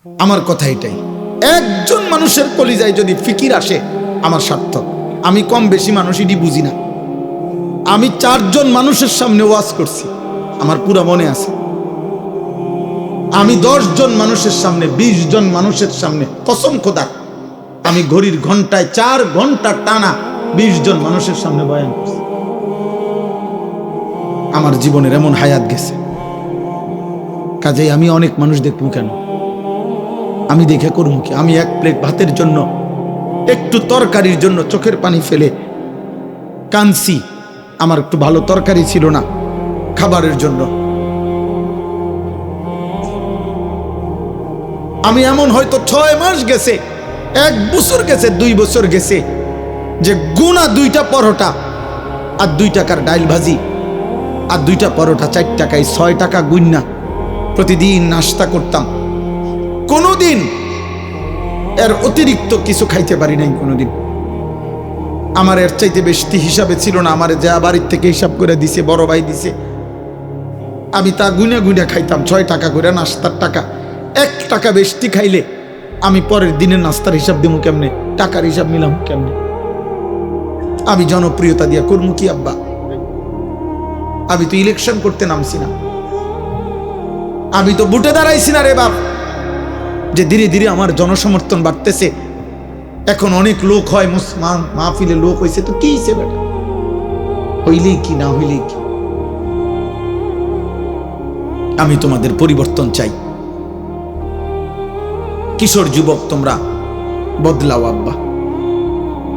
আমার কথা এটাই, একজন মানুষের কলিজায় যদি ফিকির আসে আমার সার্থক। আমি কম বেশি মানুষই বুঝি না। আমি 4 জন মানুষের সামনে ওয়াজ করছি, আমার পুরা মনে আছে। আমি 10 জন মানুষের সামনে, 20 জন মানুষের সামনে, কসম খোদা আমি ঘড়ির ঘন্টায় 4 ঘন্টা টানা 20 জন মানুষের সামনে বয়ান করছি। আমার জীবনের এমন হায়াত গেছে, কাজেই আমি অনেক মানুষ দেখবো কেন? আমি দেখে করবো কি? আমি 1 প্লেট ভাতের জন্য, একটু তরকারির জন্য চোখের পানি ফেলে কাঁদছি। আমার একটু ভালো তরকারি ছিল না খাবারের জন্য। আমি এমন হয়তো 6 মাস গেছে, 1 বছর গেছে, 2 বছর গেছে যে গুনা 2টা পরোটা আর 2 টাকার ডাইল ভাজি আর 2টা পরোটা 4 টাকায় 6 টাকা গুন্না প্রতিদিন নাস্তা করতাম। কোনোদিন এর অতিরিক্ত কিছু খাইতে পারি নাই কোনোদিন। আমার এর চাইতে বেশি হিসাবে ছিল না। আমার যা বাড়ির থেকে হিসাব করে দিছে, বড় ভাই দিছে, আমি তা গুনে গুনে খাইতাম। 6 টাকা করে নাস্তার টাকা। 1 টাকা বেশি খাইলে আমি পরের দিনের নাস্তার হিসাব দেবো কেমনে? টাকার হিসাব মিলাম কেমনে? আমি জনপ্রিয়তা দিয়া করবো কি আব্বা? আমি তো ইলেকশন করতে নামছি না, আমি তো বুটে দাঁড়াইছি না রে বাপ, যে ধীরে ধীরে আমার জনসমর্থন বাড়তেছে। এখন অনেক লোক হয়, মুসলমান মাহফিলে লোক হয়েছে, তো কি হয়েছে বেটা? হইলেই কি, না হইলেই কি? আমি তোমাদের পরিবর্তন চাই। কিশোর যুবক তোমরা বদলাও আব্বা।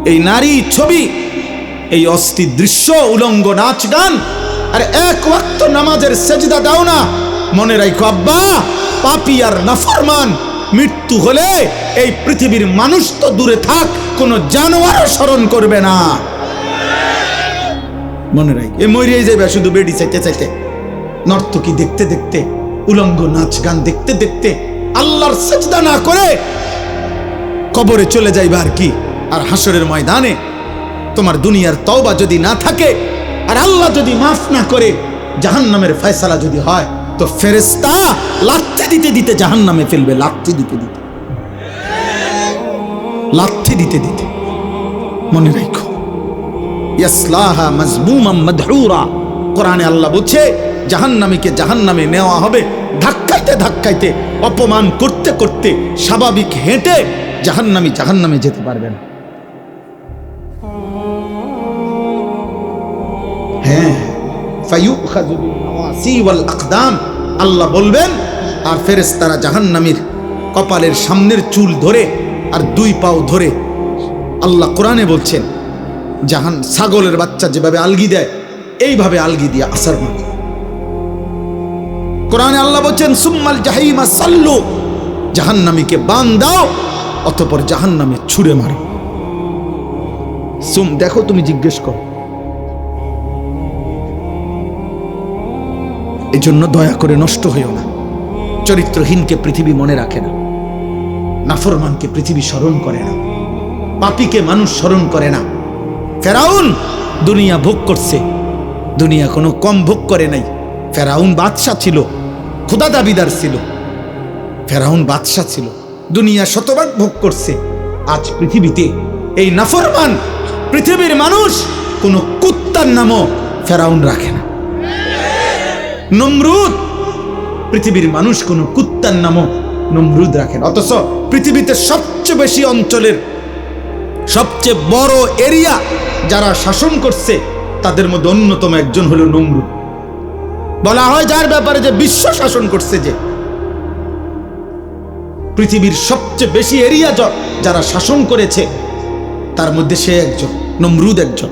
এই নারী ছবি, এই অস্থির দৃশ্য, উলঙ্গ নাচ গান, আর 1 ওয়াক্ত নামাজের সেজদা দাও না। মনে রাখো আব্বা, পাপী আর নাফরমান মৃত্যু হলে এই পৃথিবীর মানুষ তো দূরে থাক, কোন জানোয়ারও স্মরণ করবে না। মনে রাখ, এ মরিয়ে যাবে শুধু বেডি চাইতে চাইতে, নর্তকী দেখতে দেখতে, উলঙ্গ নাচ গান দেখতে দেখতে, আল্লাহর সেজদা না করে কবরে চলে যাইবা আর কি। আর হাসরের ময়দানে তোমার দুনিয়ার তওবা যদি না থাকে, আর আল্লাহ যদি মাফ না করে, জাহান্নামের ফয়সালা যদি হয়, তো ফেরেশতা লাথি দিতে দিতে জাহান্নামে ফেলবে। লাথি দিতে দিতে, লাথি দিতে দিতে। মনে রাখো, ইয়াসলাহা মাজমুমান মাদহুরা। কোরআনে আল্লাহ বলছে জাহান্নামীকে জাহান্নামে নেওয়া হবে ধাক্কাইতে ধাক্কাইতে, অপমান করতে করতে, স্বাভাবিক হেঁটে জাহান্নামী জাহান্নামে যেতে পারবে না। হ্যাঁ, ফায়ুখাযু বিন-নাওয়াসি ওয়াল আকদাম, আল্লাহ বলবেন, আর ফেরেশতারা জাহান্নামীর কপালের সামনের চুল ধরে আর 2 পাও ধরে, আল্লাহ কোরআনে বলছেন ছাগলের বাচ্চা যেভাবে আলগি দেয়, এইভাবে আলগি দিয়ে আসার মার। কোরআনে আল্লাহ বলছেন সুম্মাল জাহিমা সাল্লু, জাহান্নামীকে বান দাও, অতঃপর জাহান্নামে ছুঁড়ে মারো। দেখো, তুমি জিজ্ঞেস করো। এই জন্য দয়া করে নষ্ট হইও না। চরিত্রহীনকে পৃথিবী মনে রাখে না, নাফরমানকে পৃথিবী স্মরণ করে না, পাপীকে মানুষ স্মরণ করে না। ফেরাউন দুনিয়া ভোগ করছে, দুনিয়া কোনো কম ভোগ করে নাই। ফেরাউন বাদশাহ ছিল, খোদা দাবিদার ছিল, ফেরাউন বাদশাহ ছিল, দুনিয়া শতভাগ ভোগ করছে। আজ পৃথিবীতে এই নাফরমান পৃথিবীর মানুষ কোনো কুত্তার নামও ফেরাউন রাখে না। নমরুদ, পৃথিবীর মানুষ কোনো কুত্তার নামও নমরুদ রাখে না। অথচ পৃথিবীতে সবচেয়ে বেশি অঞ্চলের, সবচেয়ে বড় এরিয়া যারা শাসন করছে, তাদের মধ্যে অন্যতম একজন হলো নমরুদ। বলা হয় যার ব্যাপারে যে বিশ্ব শাসন করছে, যে পৃথিবীর সবচেয়ে বেশি এরিয়া যারা শাসন করেছে, তার মধ্যে সে একজন, নমরুদ একজন।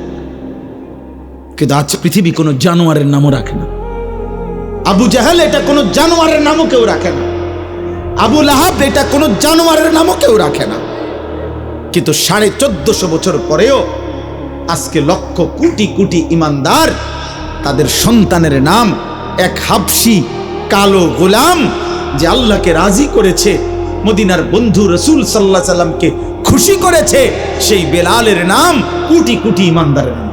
কিন্তু আজ পৃথিবী কোনো জানোয়ারের নামও রাখে না। আবু জাহেল এটা কোনো জানোয়ারের নামও কেউ রাখে না। আবু লাহাব এটা কোনো জানোয়ারের নামও কেউ রাখে না। কিন্তু 1450 বছর পরেও আজকে লক্ষ কোটি কোটি ইমানদার, তাদের সন্তানের নাম এক হাবশি কালো গোলাম, যে আল্লাহকে রাজি করেছে, মদিনার বন্ধু রাসূল সাল্লাল্লাহু আলাইহি সাল্লামকে খুশি করেছে, সেই বেলালের নাম কোটি কোটি ইমানদারের নাম।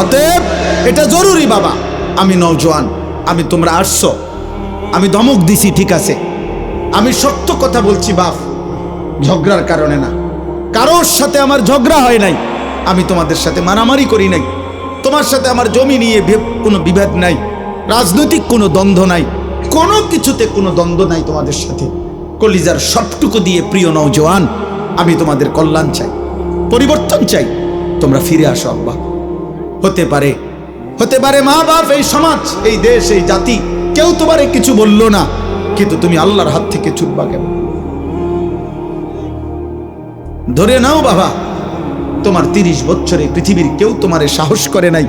অতএব এটা জরুরি বাবা। আমি নওজোয়ান, আমি তোমরা আসছো, আমি ধমক দিছি, ঠিক আছে, আমি সত্য কথা বলছি বাপ, ঝগড়ার কারণে না, কারোর সাথে আমার ঝগড়া হয় নাই, আমি তোমাদের সাথে মারামারি করি নাই, তোমার সাথে আমার জমি নিয়ে কোনো বিভেদ নাই, রাজনৈতিক কোনো দ্বন্দ্ব নাই, কোনো কিছুতে কোনো দ্বন্দ্ব নাই তোমাদের সাথে। কলিজার সবটুকু দিয়ে প্রিয় নওজোয়ান, আমি তোমাদের কল্যাণ চাই, পরিবর্তন চাই, তোমরা ফিরে আসো আব্বা। হতে পারে মা বাপ, এই সমাজ, এই দেশ, এই জাতি কেউ তোমারে কিছু বললো না, কিন্তু তুমি আল্লাহর হাত থেকে ছুটবা কেন? ধরে নাও বাবা, তোমার 30 বছরে পৃথিবীর কেউ তোমারে সাহস করে নাই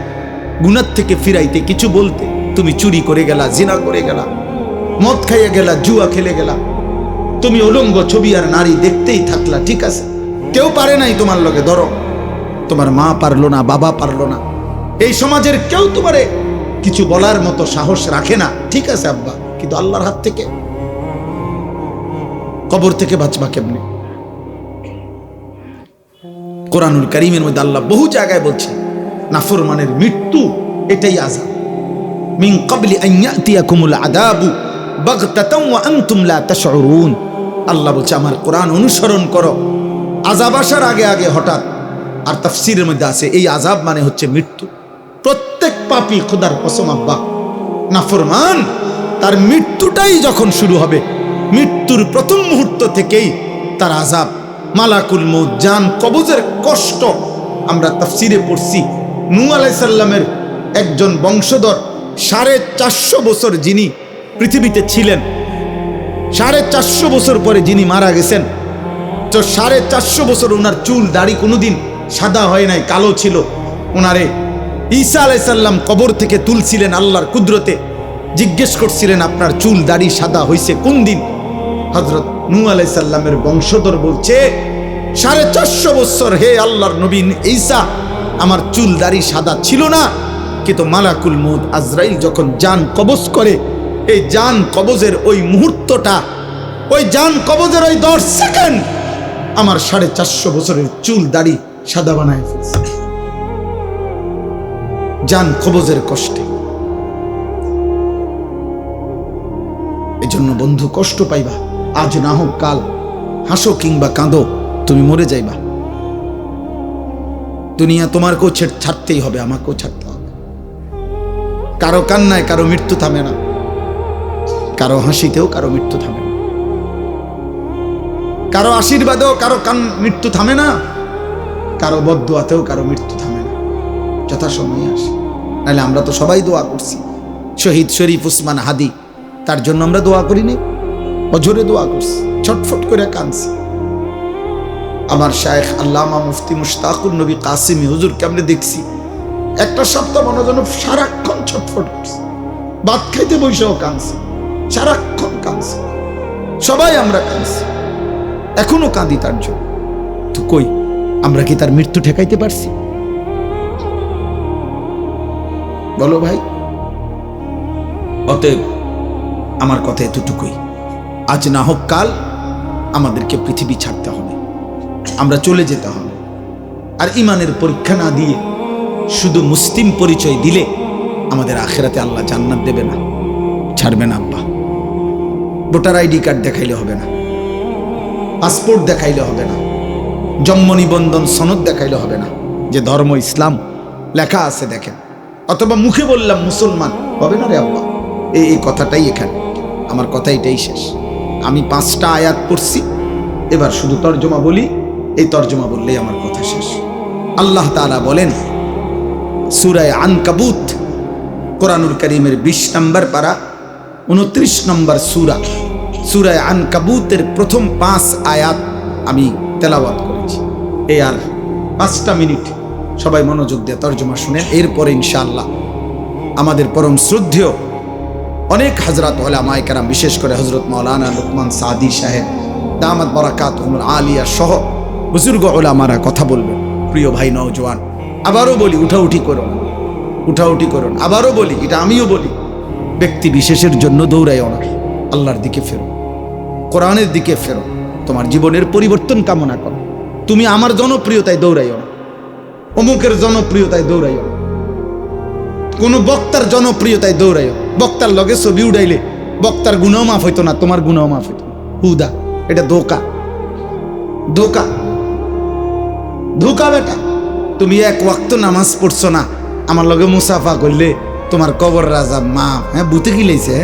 গুনাহ থেকে ফিরাইতে, কিছু বলতে। তুমি চুরি করে গেলা, জিনা করে গেলা, মদ খাইয়া গেলা, জুয়া খেলে গেলা, তুমি উলঙ্গ ছবি আর নারী দেখতেই থাকলা, ঠিক আছে, কেউ পারে নাই তোমার লগে। ধরো তোমার মা পারলো না, বাবা পারলো না, এই সমাজের কেউ তোমারে কিছু বলার মতো সাহস রাখে না, ঠিক আছে আব্বা, কিন্তু আল্লাহর হাত থেকে, কবর থেকে বাঁচবা কেমনে? কোরআনুল কারীমের মধ্যে আল্লাহ বহু জায়গায় বলছে নাফরমানের মৃত্যু এটাই আযাব। মিন ক্বাবলি আন ইয়াতিয়াকুমুল আযাবু বাগতাতান ওয়া আনতুম লা তাশউরুন। আল্লাহ বলছে আমার কোরআন অনুসরণ করো, আযাব আসার আগে আগে হঠাৎ। আর তাফসীরের মধ্যে আছে এই আযাব মানে হচ্ছে মৃত্যু। প্রত্যেক পাপী, খোদার কসম আব্বা, নাফরমান, তার মৃত্যুটাই যখন শুরু হবে, মৃত্যুর প্রথম মুহূর্ত থেকেই তার আযাব, মালাকুল মউত, জান কবজের কষ্ট। আমরা তাফসীরে পড়ছি নূহ আলাইহিস সালামের একজন বংশধর 450 বছর যিনি পৃথিবীতে ছিলেন, 450 বছর পরে যিনি মারা গেছেন, তো 450 বছর ওনার চুল দাড়ি কোনোদিন সাদা হয় নাই, কালো ছিল। ওনারে ঈসা আলাইহিস সালাম কবর থেকে তুলছিলেন আল্লাহর কুদরতে, জিজ্ঞেস করছিলেন আপনার চুল দাড়ি সাদা হইছে কোন দিন? হযরত নূহ আলাইহিস সালামের বংশধর বলছে 450 বছর হে আল্লাহর নবী ঈসা, আমার চুল দাড়ি সাদা ছিল না, কিন্তু মালাকুল মউত আজরাইল যখন জান কবজ করে, এই জান কবজের ওই মুহূর্তটা, ওই জান কবজের ওই 10 সেকেন্ড আমার 450 বছরের চুল দাড়ি সাদা বানায় ফেলছে, জান কবজের কষ্টে। এই জন্য বন্ধু, কষ্ট পাইবা, আজ না হোক কাল, হাসো কিংবা কাঁদো, তুমি মরে যাইবা। দুনিয়া তোমারকেও ছাড়তেই হবে, আমাকেও ছাড়তে হবে। কারো কান্নায় কারো মৃত্যু থামে না, কারো হাসিতেও কারো মৃত্যু থামে না, কারো আশীর্বাদেও কারো মৃত্যু থামে না, কারো বদদুয়াতেও কারো মৃত্যু থামে না, যথাসময়ে আসে। নাহলে আমরা তো সবাই দোয়া করছি, শহীদ শরীফ উসমান হাদি, তার জন্য আমরা দোয়া করিনি, অঝরে দোয়া করছি, ছটফট করে কাঁদছি। আমার শায়েখ আল্লামা মুফতি মুশতাকুর নবী কাসিমি হুজুরকে আমরা দেখছি একটা সপ্তাহ মনে যেন সারাক্ষণ ছটফট করছে, ভাত খাইতে বসেও কাঁদছে, সারাক্ষণ কাঁদছে, সবাই আমরা কাঁদছি, এখনো কাঁদি তার জন্য। তো কই আমরা কি তার মৃত্যু ঠেকাইতে পারছি? বলো ভাই। অতএব আমার কথা এতটুকুই, আজ না হোক কাল আমাদেরকে পৃথিবী ছাড়তে হবে, আমরা চলে যেতে হবে। আর ইমানের পরীক্ষা না দিয়ে শুধু মুসলিম পরিচয় দিলে আমাদের আখিরাতে আল্লাহ জান্নাত দেবে না, ছাড়বে না আব্বা। ভোটার আইডি কার্ড দেখাইলে হবে না, পাসপোর্ট দেখাইলে হবে না, জন্ম নিবন্ধন সনদ দেখাইলে হবে না, যে ধর্ম ইসলাম লেখা আছে দেখেন, অথবা মুখে বললাম মুসলমান, হবে না রে আব্বা। এই কথাটাই এখানে, আমার কথা এটাই শেষ। আমি 5টা আয়াত পড়ছি, এবার শুধু তর্জমা বলি, এই তর্জমা বললেই আমার কথা শেষ। আল্লাহ তাআলা বলেন সূরা আনকাবুত, কোরআনুল কারীমের 20 নম্বর পারা 29 নম্বর সূরা, সূরা আনকাবুতের প্রথম 5 আয়াত আমি তেলাওয়াত করেছি। এই আর 5টা মিনিট সবাই মনোযোগ দিয়ে তর্জমা শুনেন, এরপরে ইনশাআল্লাহ আমাদের পরম শ্রদ্ধেয় অনেক হযরত উলামায়ে কেরাম, বিশেষ করে হযরত মাওলানা লুকমান সাদি সাহেব দামাত বারাকাতুহুল আলিয়া সহ বুজুর্গ উলামারা কথা বলবেন। প্রিয় ভাই নওজোয়ান, আবারও বলি, উঠাউঠি করুন, উঠাউঠি করুন। আবারও বলি, এটা আমিও বলি, ব্যক্তি বিশেষের জন্য দৌড়াইও না, আল্লাহর দিকে ফেরো, কোরআনের দিকে ফেরো, তোমার জীবনের পরিবর্তন কামনা করো। তুমি আমার জনপ্রিয়তায় দৌড়াইও না, অমুকের জনপ্রিয়তায় দৌড়াইও না, কোন বক্তার জনপ্রিয়তায় দৌড়াইও, বক্তার লগে ছবি উড়াইলে বক্তার গুনাও মাফ হইতো না, তোমার গুনাও মাফ হইতো না। হুদা, এটা ধোকা, ধোকা, ধোকা বেটা। তুমি এক ওয়াক্ত নামাজ পড়ছো না, আমার লগে মুসাফা করলে তোমার কবর রাজা মাফ। হ্যাঁ, বুতে গিলাইছে,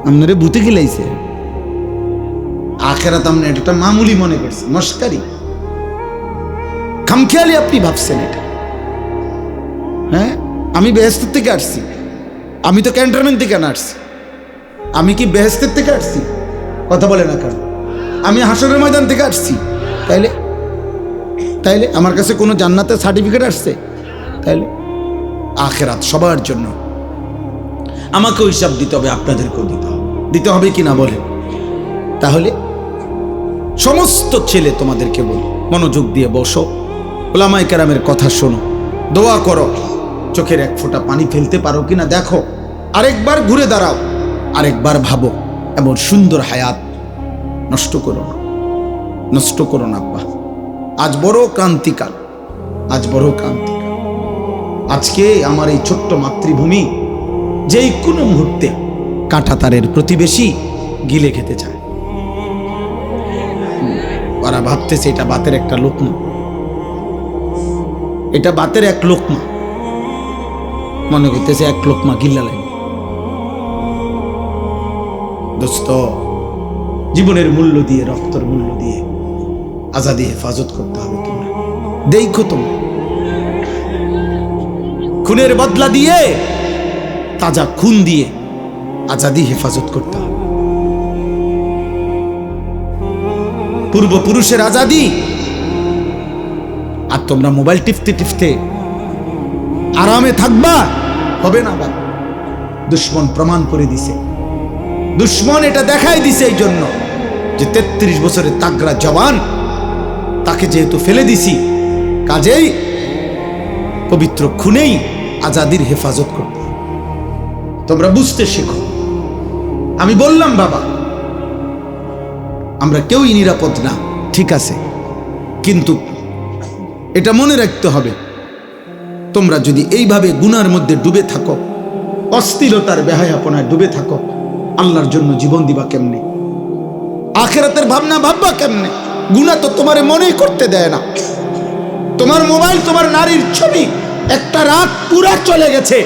আপনারে বুতে গিলাইছে। আখেরাত আপনি এটা মামুলি মনে করছে, মস্কারি, খামখেয়ালি আপনি ভাবছেন এটা। হ্যাঁ, আমি বেহেস্তের থেকে আসছি, আমি তো ক্যান্টনমেন্ট থেকে না আসছি। আমি কি বেহেস্তের থেকে আসছি? কথা বলে না কেন? আমি হাসরের ময়দান থেকে আসছি। তাইলে তাইলে আমার কাছে কোনো জান্নাতের সার্টিফিকেট আসছে? তাইলে আখেরাত সবার জন্য। আমাকেও হিসাব দিতে হবে, আপনাদেরকেও দিতে হবে কি না বলেন? তাহলে সমস্ত ছেলে তোমাদেরকে বলি, মনোযোগ দিয়ে বসো, ওলামায়ে কেরামের কথা শোনো, দোয়া করো, চোখের এক ফোঁটা পানি ফেলতে পারো কিনা দেখো, আরেকবার ঘুরে দাঁড়াও, আরেকবার ভাবো। এমন সুন্দর হায়াত নষ্ট করো না, নষ্ট করো না আব্বা। আজ বড় ক্রান্তিকাল, আজ বড় ক্রান্তিকাল। আজকে আমার এই ছোট্ট মাতৃভূমি যেই কোনো মুহূর্তে কাঁটাতারের প্রতিবেশী গিলে খেতে চায়। ওরা ভাবতেছে এটা বাতের একটা লোকমা, এটা বাতের এক লোকমা, মনে করতেছে এক লোকমা গিল্লা লাগে। দোস্ত, জীবনের মূল্য দিয়ে, রক্তের মূল্য দিয়ে আজাদি হেফাজত করতে হবে। তোমরা দেখো, তোমরা খুনের বদলা দিয়ে, তাজা খুন দিয়ে আজাদি হেফাজত করতে হবে। পূর্বপুরুষের আজাদি, আর তোমরা মোবাইল টিপতে টিপতে আরামে থাকবা, হবে না। বা দুশ্মন প্রমাণ করে দিছে, দুশ্মন এটা দেখাই দিছে এই জন্য যে 33 বছরের তাগড়া জওয়ান, তাকে যেহেতু ফেলে দিছি, কাজেই পবিত্র খুনেই আজাদির হেফাজত করতে। তোমরা বুঝতে শেখো। আমি বললাম বাবা, আমরা কেউই নিরাপদ না, ঠিক আছে, কিন্তু এটা মনে রাখতে হবে, তোমরা যদি এইভাবে গুনার মধ্যে ডুবে থাকো, অস্থিরতার বেহায়াপনায় ডুবে থাকো, আল্লাহর জন্য জীবন দিবা কেমনে? আখেরাতের ভাবনা ভাববা কেমনে? গুনাহ তো তোমারে মনেই করতে দেয় না। তোমার মোবাইল, তোমার নারীর ছবি, একটা রাত পুরা চলে গেছে,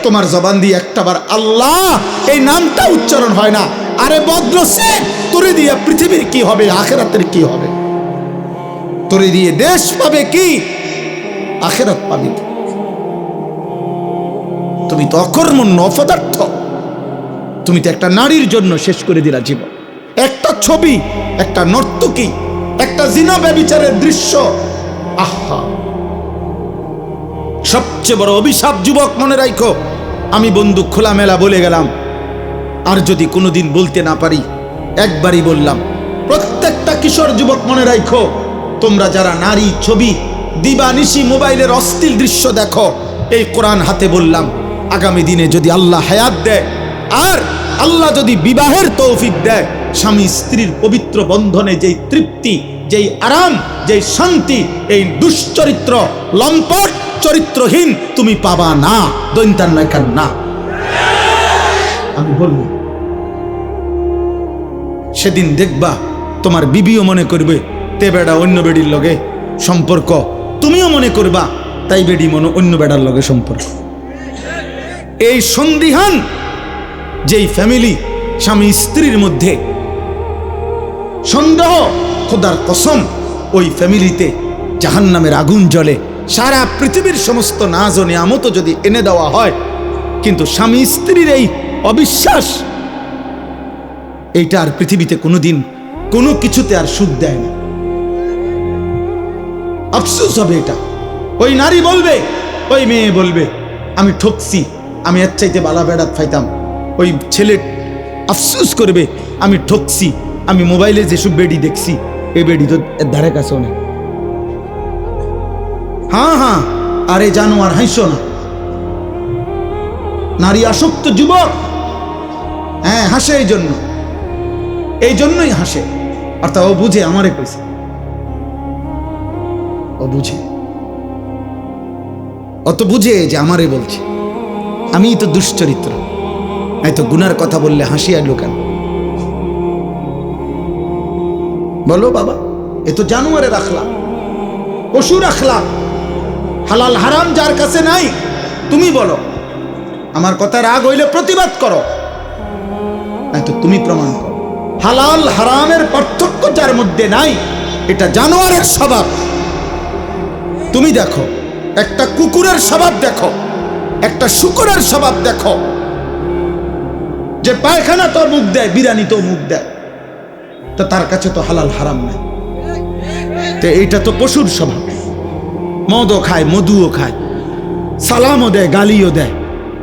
তোমার জবান দিয়ে একটাবার আল্লাহ এই নামটা উচ্চারণ হয় না। আরে বদনসিব, তোরে দিয়ে পৃথিবীর কি হবে, আখেরাতের কি হবে? তোরে দিয়ে দেশ পাবে কি, আখেরাত পাবে কি? তুমি তো অকর্মণ্য, অপদার্থ। তুমি তো একটা নারীর জন্য শেষ করে দিলা জীবন। একটা ছবি, একটা নর্তকী, একটা জিনা ব্যভিচারের দৃশ্য, আহা! সবচেয়ে বড় অভিশাপ যুবক, মনে রাখো। আমি বন্ধু খোলামেলা বলে গেলাম, আর যদি কোনোদিন বলতে না পারি, একবারই বললাম, প্রত্যেকটা কিশোর যুবক মনে রাখো, তোমরা যারা নারী ছবি দিবানিশি মোবাইলের অশ্লীল দৃশ্য দেখো, এই কোরআন হাতে বললাম, আগামী দিনে যদি আল্লাহ হায়াত দেয়, আর আল্লাহ যদি বিবাহের তৌফিক দেয়, স্বামী স্ত্রীর পবিত্র বন্ধনে যেই তৃপ্তি, যেই আরাম, যেই শান্তি, এই দুশ্চরিত্র লম্পট চরিত্রহীন তুমি পাবা না, দৈন্তার নায়িকার না। আমি বলবো, সেদিন দেখবা তোমার বিবিও মনে করবে তে বেড়া অন্য বেডির লগে সম্পর্ক, তুমিও মনে করবা তাই বেডি মনে অন্য বেড়ার লগে সম্পর্ক। এই সন্দিহান যেই ফ্যামিলি, স্বামী স্ত্রীর মধ্যে সন্দেহ, খোদার কসম, ওই ফ্যামিলিতে জাহান্নামের আগুন জ্বলে। সারা পৃথিবীর সমস্ত নাজ ও নিয়ামত যদি এনে দেওয়া হয়, কিন্তু স্বামী স্ত্রীর এই অবিশ্বাস, এইটা আর পৃথিবীতে কোনোদিন কোনো কিছুতে আর সুখ দেয় না। আফসোস হবে এটা। ওই নারী বলবে, ওই মেয়ে বলবে, আমি ঠকছি, আমি এর চাইতে বালা বেড়াত ফাইতাম। ওই ছেলে আফসোস করবে, আমি ঠকছি, আমি মোবাইলে যেসব বেডি দেখছি, এই বেডি তো এর ধারে কাছেও নেই। হ্যাঁ হ্যাঁ, আরে জানো, আর হাসো না। নারী আসক্ত যুবক, হ্যাঁ হাসে, এই জন্যই হাসে। অর্থাৎ ও বুঝে, আমারে কইছে, ও বুঝে। অত বুঝে যে আমারে বলছে, আমি তো দুশ্চরিত্র, এই তো গুনার কথা বললে হাসি আইলো কেন? বলো বাবা, এ তো জানোয়ারে রাখলাম, পশু রাখলাম। হালাল হারাম যার কাছে নাই, তুমি বলো। আমার কথা রাগ হইলে প্রতিবাদ করো, নাই তো তুমি প্রমাণ করো। হালাল হারামের পার্থক্য যার মধ্যে নাই, এটা জানোয়ারের স্বভাব। তুমি দেখো, একটা কুকুরের স্বভাব দেখো, একটা শূকরের স্বভাব দেখো, যে পায়খানা তো মুখ দেয়, বিরিয়ানি তো মুখ দেয়, তো তার কাছে তো হালাল হারাম নাই। তো এইটা তো পশুর স্বভাব। মদও খায়, মধুও খায়, সালামও দেয়, গালিও দেয়,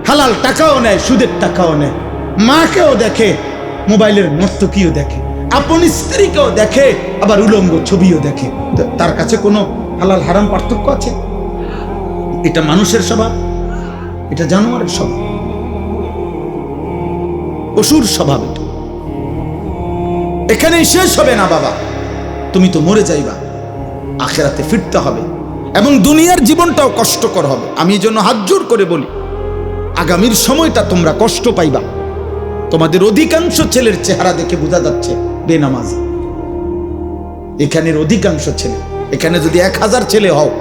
হালাল টাকাও নেয়, সুদের টাকাও নেয়, মাকেও দেখে, মোবাইলের নর্তকীও দেখে, আপন স্ত্রীকেও দেখে, আবার উলঙ্গ ছবিও দেখে। তার কাছে কোনো হালাল হারাম পার্থক্য আছে? এটা মানুষের স্বভাব, এটা জানোয়ারের স্বভাব, পশুর স্বভাব। এখানেই শেষ হবে না বাবা, তুমি তো মরে যাইবা, আখিরাতে ফিরতে হবে, এবং দুনিয়ার জীবনটাও কষ্টকর হবে। আমি এই জন্য হাত জোর করে বলি, আগামীর সময়টা তোমরা কষ্ট পাইবা। তোমাদের অধিকাংশ ছেলের চেহারা দেখে বোঝা যাচ্ছে বেনামাজ। এখানের অধিকাংশ ছেলে, এখানে যদি 1000 ছেলে হও,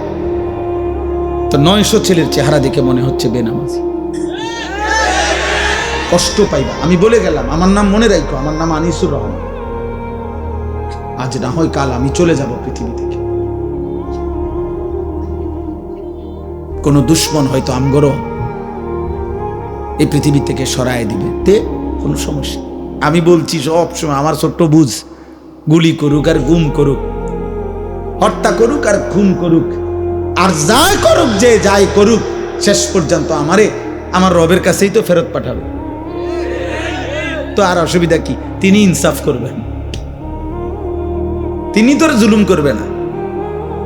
তো 900 ছেলের চেহারা দেখে মনে হচ্ছে বেনামাজ। কষ্ট পাইবা। আমি বলে গেলাম, আমার নাম মনে রাখো, আমার নাম আনিসুর রহমান। আজ না হয় কাল আমি চলে যাব পৃথিবী থেকে। কোন দুশ্মন হয়তো আমগরও এই পৃথিবী থেকে সরায় দিবে, তে কোনো সমস্যা। আমি বলছি সব সময়, আমার ছোট্ট বুঝ, গুলি করুক আর গুম করুক, হত্যা করুক আর খুন করুক, আর যাই করুক, যে যাই করুক, শেষ পর্যন্ত আমারে আমার রবের কাছেই তো ফেরত পাঠাবে। তো আর অসুবিধা কি? তিনি ইনসাফ করবেন, তিনি তোর জুলুম করবে না,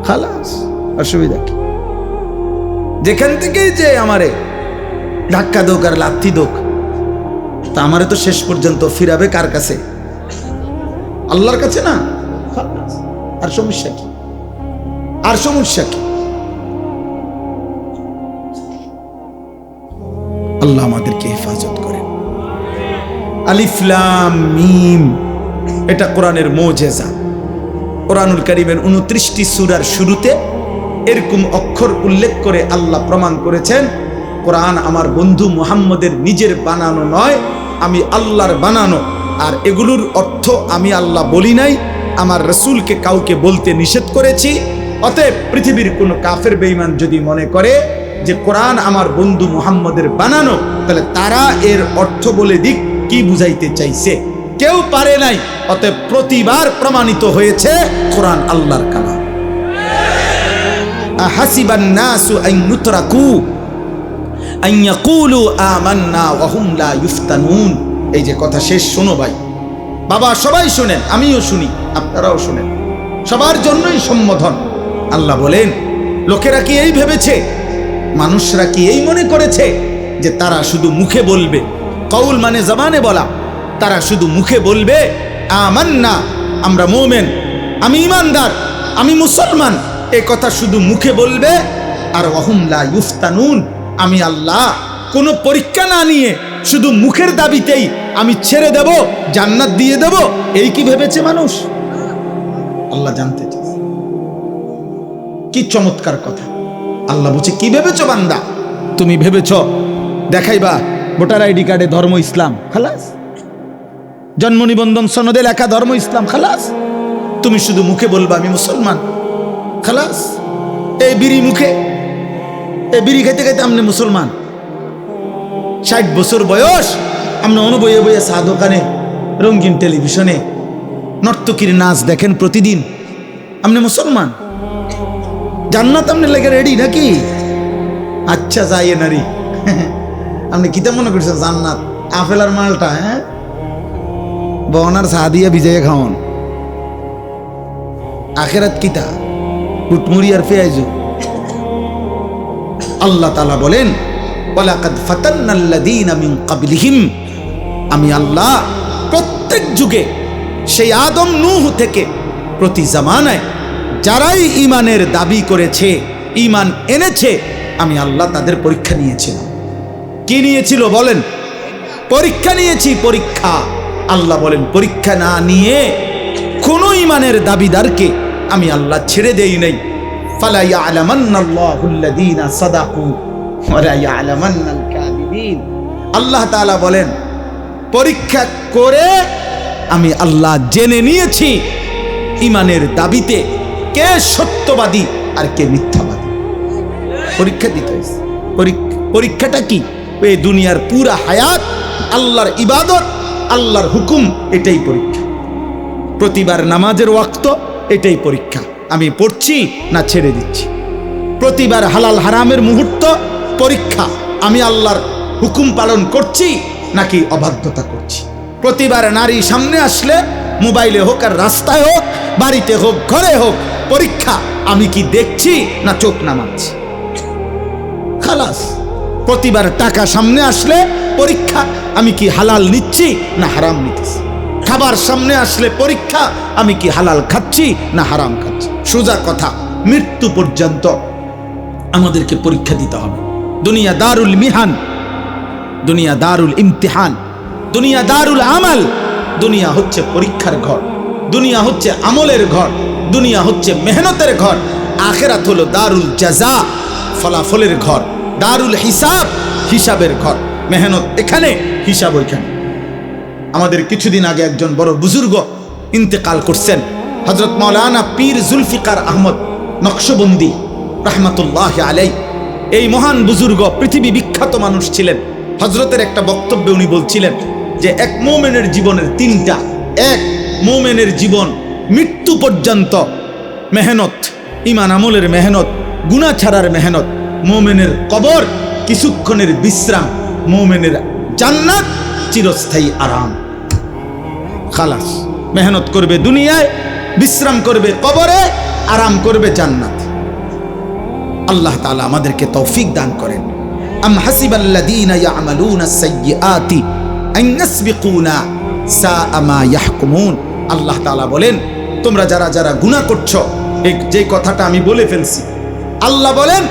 খালাস। অসুবিধা কি? যেখান থেকেই যে আমারে ধাক্কা দোক আর লাথি দোক, তা আমারে তো শেষ পর্যন্ত ফিরাবে কার কাছে? আল্লাহর কাছে না? আর সমস্যা কি? আর সমস্যা কি? আল্লাহ আমাদেরকে হেফাজত করেন। আলিফ লাম মিম, এটা কোরআনের মুজিজা। কোরআনুল কারীমের 29টি সূরার শুরুতে এরকম অক্ষর উল্লেখ করে আল্লাহ প্রমাণ করেছেন, কোরআন আমার বন্ধু মুহাম্মদের নিজের বানানো নয়, আমি আল্লাহর বানানো। আর এগুলোর অর্থ আমি আল্লাহ বলি নাই, আমার রাসূলকে কাউকে বলতে নিষেধ করেছি। অতএব পৃথিবীর কোনো কাফের বেঈমান যদি মনে করে যে কোরআন আমার বন্ধু মুহাম্মদের বানানো, তাহলে তারা এর অর্থ বলে দিক কি বুঝাইতে চাইছে, কেউ পারে নাই। অতএব প্রতিবার প্রমাণিত হয়েছে কোরআন আল্লাহর কালাম। আহাসিবান নাসু আন ইউতরাকু আন ইয়াকুলু আমান্না ওয়া হুম লা ইফতানুন। এই যে কথা শেষ, শোনো ভাই, বাবা সবাই শুনেন, আমিও শুনি, আপনারাও শুনেন, সবার জন্যই সম্বোধন। আল্লাহ বলেন, লোকেরা কি এই ভেবেছে, মানুষরা কি এই মনে করেছে যে তারা শুধু মুখে বলবে, কওল মানে জবানে বলা, তারা শুধু মুখে বলবে আমান্না, আমরা মুমিন, আমি ঈমানদার, আমি মুসলমান, এই কথা শুধু মুখে বলবে, আর ওয়া হুম লা ইফতানুন, আমি আল্লাহ কোনো পরীক্ষা না নিয়ে শুধু মুখের দাবিতেই আমি ছেড়ে দেব, জান্নাত দিয়ে দেব, এই কি ভেবেছে মানুষ? আল্লাহ জানতে চায়। কি চমৎকার কথা! আল্লাহ বলছে, কি ভেবেছো বান্দা? তুমি ভেবেছো দেখাইবা ভোটার আইডি কার্ডে ধর্ম ইসলাম, খালাস। জন্ম নিবন্ধন সনদে লেখা ধর্ম ইসলাম, খালাস। তুমি শুধু মুখে বলবা আমি মুসলমান, খালাস। এই বিড়ি মুখে, এই বিড়ি খাইতে খাইতে আপনি মুসলমান। 60 বছর বয়স, আপনি অনুবয়ে বয়ে চা দোকানে, রঙিন টেলিভিশনে নর্তকীর নাচ দেখেন প্রতিদিন, আপনি মুসলমান। জান্নাত আপনি লেগে রেডি নাকি? আচ্ছা যাই নারী, আপনি কিতা মনে করছেন জান্নাত? আপেল আর মালটা, হ্যাঁ, বনার চা দিয়ে ভিজাইয়ে খাওয়ান। আখেরাত কিতা? কুটমুড়ি আর পেঁয়াজু। আল্লাহ তাআলা বলেন, ওয়ালাকাদ ফাতান্নাল্লাযীনা মিন ক্বাবলিহিম, আমি আল্লাহ প্রত্যেক যুগে, সেই আদম নূহ থেকে প্রতি জামানায় যারাই ঈমানের দাবি করেছে, ঈমান এনেছে, আমি আল্লাহ তাদের পরীক্ষা নিয়েছিলাম। কি নিয়েছিল বলেন? পরীক্ষা নিয়েছি, পরীক্ষা। আল্লাহ বলেন পরীক্ষা না নিয়ে কোন ইমানের দাবিদারকে আমি আল্লাহ ছেড়ে দেই নাই। ফালা ইয়ালামান্নাল্লাহুল্লাযীনা সাদাকু ওয়া লা ইয়ালামান্নাল কাযিবিন। আল্লাহ তাআলা বলেন পরীক্ষা করে আমি আল্লাহ জেনে নিয়েছি ইমানের দাবিতে কে সত্যবাদী আর কে মিথ্যাবাদী। পরীক্ষা দিতে হয়েছে। পরীক্ষাটা কি? এই দুনিয়ার পুরা হায়াত আল্লাহর ইবাদত, আল্লাহর হুকুম, এটাই পরীক্ষা। প্রতিবার নামাজের ওয়াক্ত এটাই পরীক্ষা, আমি পড়ছি না ছেড়ে দিচ্ছি। প্রতিবার হালাল হারামের মুহূর্ত পরীক্ষা, আমি আল্লাহর হুকুম পালন করছি নাকি অবাধ্যতা করছি। প্রতিবার নারী সামনে আসলে, মোবাইলে হোক আর রাস্তায় হোক, বাড়িতে হোক ঘরে হোক, পরীক্ষা, আমি কি দেখছি না চোখ নামাচ্ছি। খালাস। প্রতিবার টাকা সামনে আসলে পরীক্ষা, আমি কি হালাল নিচ্ছি না হারাম নিতেছি। খাবার সামনে আসলে পরীক্ষা, আমি কি হালাল খাচ্ছি না হারাম খাচ্ছি। সোজা কথা, মৃত্যু পর্যন্ত আমাদেরকে পরীক্ষা দিতে হবে। দুনিয়া দারুল মিহান, দুনিয়া দারুল ইমতিহান, দুনিয়া দারুল আমাল। দুনিয়া হচ্ছে পরীক্ষার ঘর, দুনিয়া হচ্ছে আমলের ঘর, দুনিয়া হচ্ছে মেহনতের ঘর। আখিরাত হলো দারুল জাযা, ফলাফলের ঘর, দারুল হিসাব, হিসাবের ঘর। মেহনত এখানে, হিসাব ওইখানে। আমাদের কিছুদিন আগে একজন বড় বুজুর্গ ইন্তেকাল করছেন, হযরত মাওলানা পীর জুলফিকার আহমদ নকশবন্দি রাহমাতুল্লাহি আলাইহি। এই মহান বুজুর্গ পৃথিবী বিখ্যাত মানুষ ছিলেন। হযরতের একটা বক্তব্যে উনি বলছিলেন যে এক মুমিনের জীবনের তিনটা। এক, মুমিনের জীবন মৃত্যু পর্যন্ত মেহনত, ঈমান আমলের মেহনত, গুনাহ ছাড়ার মেহনত। মুমিনের কবর কিছুক্ষণের বিশ্রাম, মুমিনের জান্নাত চিরস্থায়ী আরাম। খালাস। মেহনত করবে দুনিয়ায়, বিশ্রাম করবে কবরে, আরাম করবে জান্নাত। আল্লাহ তাআলা আমাদেরকে তৌফিক দান করেন। আম হাসিবাল্লাযীনা ইয়ামালুনা আস-সাইয়্যাতি আন ইয়াসবিকুনা সাআ মা ইয়াহকুমুন। আল্লাহ তাআলা বলেন তোমরা যারা যারা গুনাহ করছো, যে কথাটা আমি বলে ফেলছি, আল্লাহ বলেন